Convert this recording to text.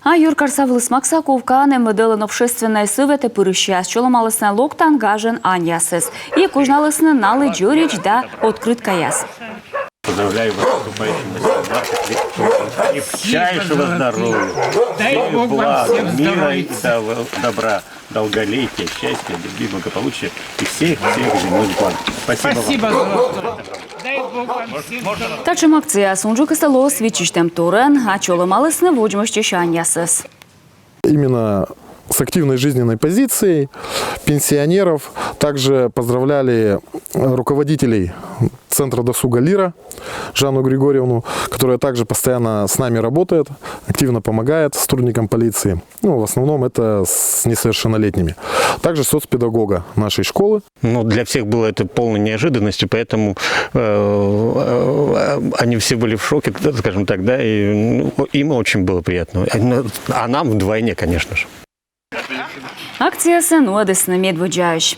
А Юркар Савлыс Максаковкане меделен общественной совете пырыщас, чоломалысна локтан гажен аньясыз. И кужналысны налы джорич да открытка яс. Поздравляю вас с наступающим крепчайшего здоровья, Дай Бог вам всем мира и здоровья. добра, долголетия, счастья, любви, благополучия и всех земных благ. Спасибо вам. за Дай Бог вам всем здоровья. Тачым акция сунжук стало свечиштем турен, а чоломалысны вожмощищ аньясыз. Именно с активной жизненной позицией пенсионеров. Также поздравляли руководителей Центра досуга «Лира» Жанну Григорьевну, которая также постоянно с нами работает, активно помогает сотрудникам полиции. Ну, в основном это с несовершеннолетними. Также соцпедагога нашей школы. Ну, для всех было это полной неожиданностью, поэтому они все были в шоке, скажем так, да, и им очень было приятно. А нам вдвойне, конечно же. Акция сен одесны медводжающ.